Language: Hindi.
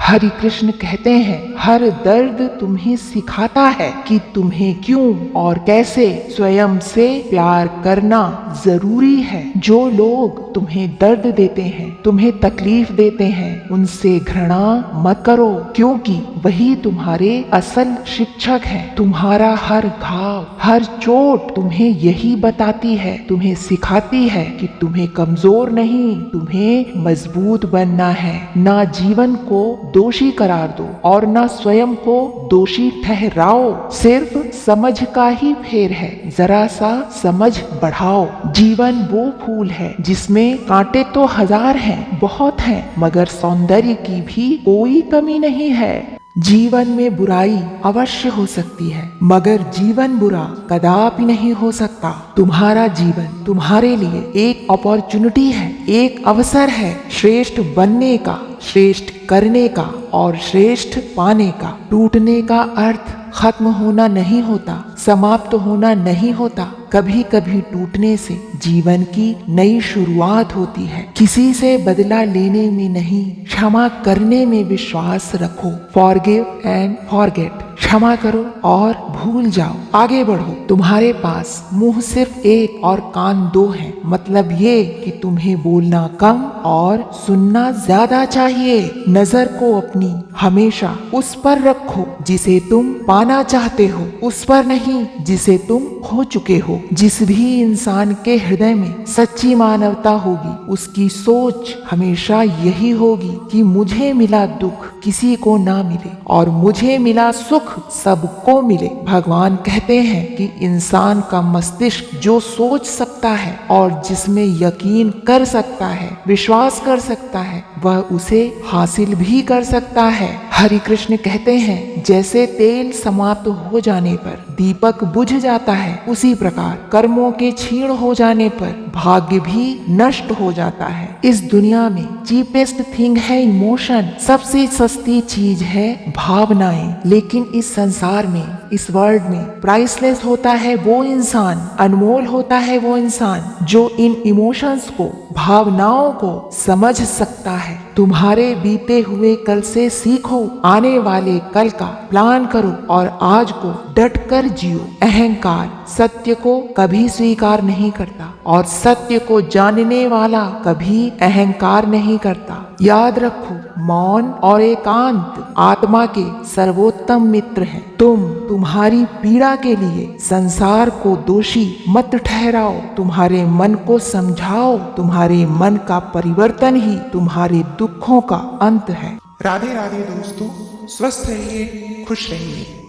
हरि कृष्ण कहते हैं, हर दर्द तुम्हें सिखाता है कि तुम्हें क्यों और कैसे स्वयं से प्यार करना जरूरी है। जो लोग तुम्हें दर्द देते हैं, तुम्हें तकलीफ देते हैं, उनसे घृणा मत करो, क्योंकि वही तुम्हारे असल शिक्षक हैं। तुम्हारा हर घाव, हर चोट तुम्हें यही बताती है, तुम्हें सिखाती है कि तुम्हें कमजोर नहीं, तुम्हें मजबूत बनना है। ना जीवन को दोषी करार दो और ना स्वयं को दोषी ठहराओ। सिर्फ समझ का ही फेर है, जरा सा समझ बढ़ाओ। जीवन वो फूल है जिसमें कांटे तो हजार हैं, बहुत हैं, मगर सौंदर्य की भी कोई कमी नहीं है। जीवन में बुराई अवश्य हो सकती है, मगर जीवन बुरा कदापि नहीं हो सकता। तुम्हारा जीवन तुम्हारे लिए एक अपॉर्चुनिटी है, एक अवसर है श्रेष्ठ बनने का, श्रेष्ठ करने का और श्रेष्ठ पाने का। टूटने का अर्थ खत्म होना नहीं होता, समाप्त होना नहीं होता। कभी कभी टूटने से जीवन की नई शुरुआत होती है। किसी से बदला लेने में नहीं, क्षमा करने में विश्वास रखो। फॉरगिव एंड फॉरगेट, क्षमा करो और भूल जाओ, आगे बढ़ो। तुम्हारे पास मुंह सिर्फ एक और कान दो हैं, मतलब ये कि तुम्हें बोलना कम और सुनना ज्यादा चाहिए। नजर को अपनी हमेशा उस पर रखो जिसे तुम पाना चाहते हो, उस पर नहीं जिसे तुम खो चुके हो। जिस भी इंसान के हृदय में सच्ची मानवता होगी, उसकी सोच हमेशा यही होगी कि मुझे मिला दुख किसी को ना मिले और मुझे मिला सुख सबको मिले। भगवान कहते हैं कि इंसान का मस्तिष्क जो सोच सकता है और जिसमें यकीन कर सकता है, विश्वास कर सकता है, वह उसे हासिल भी कर सकता है। हरि कृष्ण कहते हैं, जैसे तेल समाप्त हो जाने पर दीपक बुझ जाता है, उसी प्रकार कर्मों के क्षीण हो जाने पर भाग्य भी नष्ट हो जाता है। इस दुनिया में चीपेस्ट थिंग है इमोशन, सबसे सस्ती चीज है भावनाएं। लेकिन इस संसार में, इस वर्ल्ड में प्राइसलेस होता है वो इंसान, अनमोल होता है वो इंसान जो इन इमोशंस को, भावनाओं को समझ सकता है। तुम्हारे बीते हुए कल से सीखो, आने वाले कल का प्लान करो और आज को डट कर जियो। अहंकार सत्य को कभी स्वीकार नहीं करता और सत्य को जानने वाला कभी अहंकार नहीं करता। याद रखो, मौन और एकांत आत्मा के सर्वोत्तम मित्र हैं। तुम्हारी पीड़ा के लिए संसार को दोषी मत ठहराओ, तुम्हारे मन को समझाओ। तुम्हारे मन का परिवर्तन ही तुम्हारे दुखों का अंत है। राधे राधे दोस्तों, स्वस्थ रहिए, खुश रहिए।